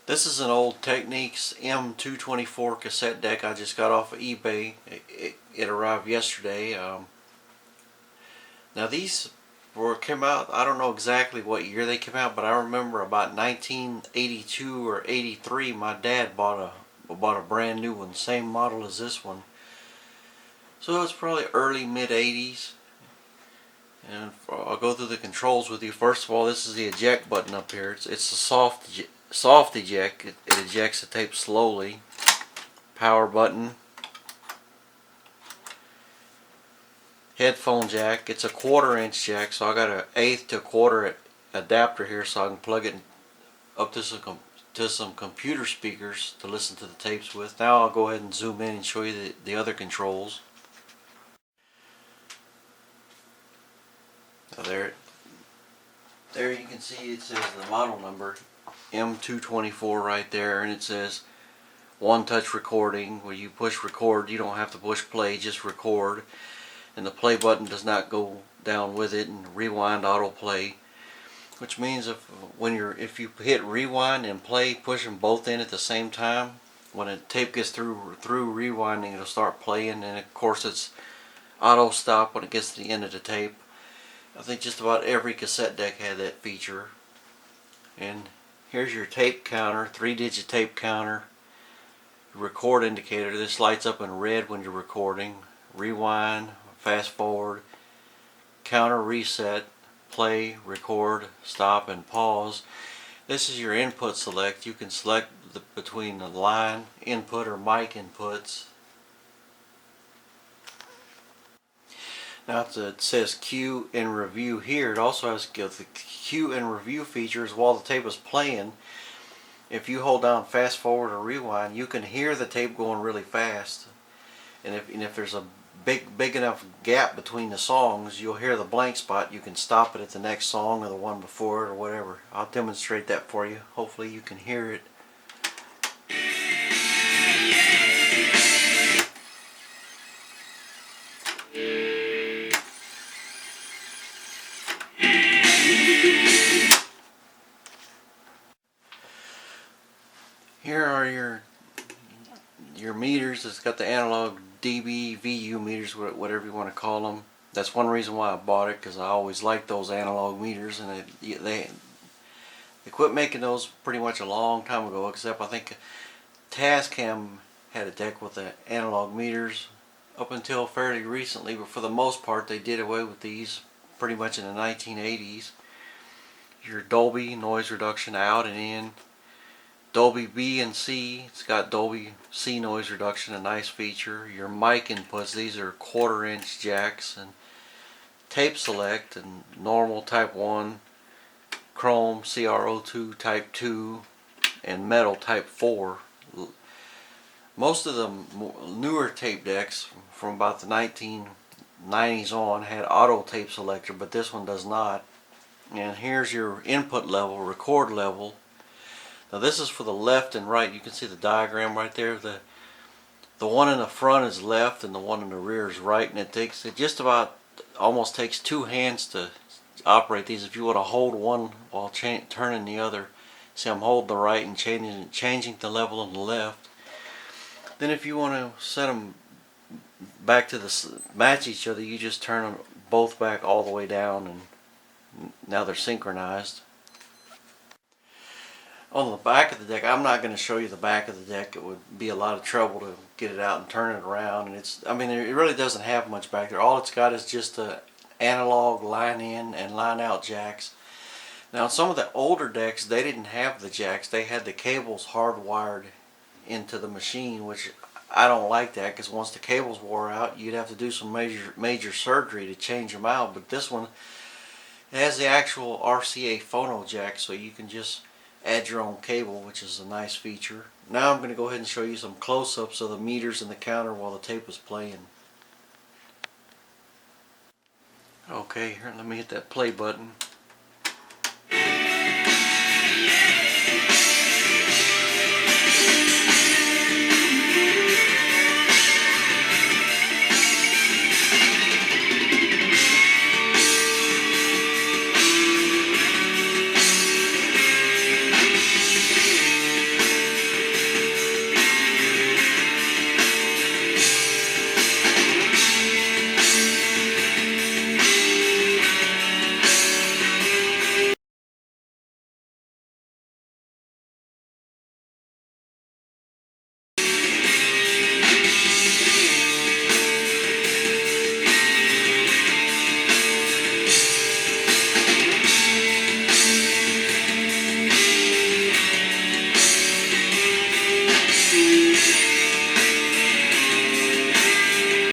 This is an old Technics M224 cassette deck I just got off of eBay. It arrived yesterday. Now these came out, I don't know exactly what year they came out, but I remember about 1982 or 83 my dad bought a brand new one, same model as this one. So it's probably early mid 80s. And I'll go through the controls with you. First of all, this is the eject button up here. It's a soft eject. It ejects the tape slowly. Power button. Headphone jack. It's a 1/4 inch jack, so I got an 1/8 to 1/4 adapter here, so I can plug it up to some computer speakers to listen to the tapes with. Now I'll go ahead and zoom in and show you the other controls. So there you can see it says the model number M224 right there, and it says one touch recording. Where you push record, you don't have to push play, just record, and the play button does not go down with it, and rewind autoplay, which means if you hit rewind and play, push them both in at the same time, when a tape gets through rewinding, it'll start playing, and of course it's auto stop when it gets to the end of the tape. I think just about every cassette deck had that feature. And here's your tape counter, 3-digit tape counter. Record indicator. This lights up in red when you're recording. Rewind, fast forward, counter reset, play, record, stop, and pause. This is your input select. You can select between the line input or mic inputs. Now it says cue and review here. It also has the cue and review features while the tape is playing. If you hold down fast forward or rewind, you can hear the tape going really fast. And if there's a big enough gap between the songs, you'll hear the blank spot. You can stop it at the next song or the one before it or whatever. I'll demonstrate that for you. Hopefully you can hear it. Here are your meters. It's got the analog dB, VU meters, whatever you want to call them. That's one reason why I bought it, because I always liked those analog meters, and they quit making those pretty much a long time ago, except I think Tascam had a deck with the analog meters up until fairly recently, but for the most part they did away with these pretty much in the 1980s. Your Dolby noise reduction out and in. Dolby B and C, it's got Dolby C noise reduction, a nice feature. Your mic inputs, these are 1/4 inch jacks, and tape select and normal type 1, chrome CR02 type 2, and metal type 4. Most of the newer tape decks from about the 1990s on had auto tape selector, but this one does not. And here's your input level, record level. Now this is for the left and right. You can see the diagram right there. The one in the front is left and the one in the rear is right, and it just about almost takes 2 hands to operate these. If you want to hold one while turning the other, see I'm holding the right and changing the level on the left. Then if you want to set them back to match each other, you just turn them both back all the way down, and now they're synchronized. On the back of the deck, I'm not going to show you the back of the deck. It would be a lot of trouble to get it out and turn it around, and it really doesn't have much back there. All it's got is just a analog line in and line out jacks. Now some of the older decks, they didn't have the jacks. They had the cables hardwired into the machine, which I don't like that, because once the cables wore out, you'd have to do some major surgery to change them out. But this one, it has the actual RCA phono jack, so you can just add your own cable, which is a nice feature. Now I'm going to go ahead and show you some close-ups of the meters and the counter while the tape is playing. Okay, here, let me hit that play button.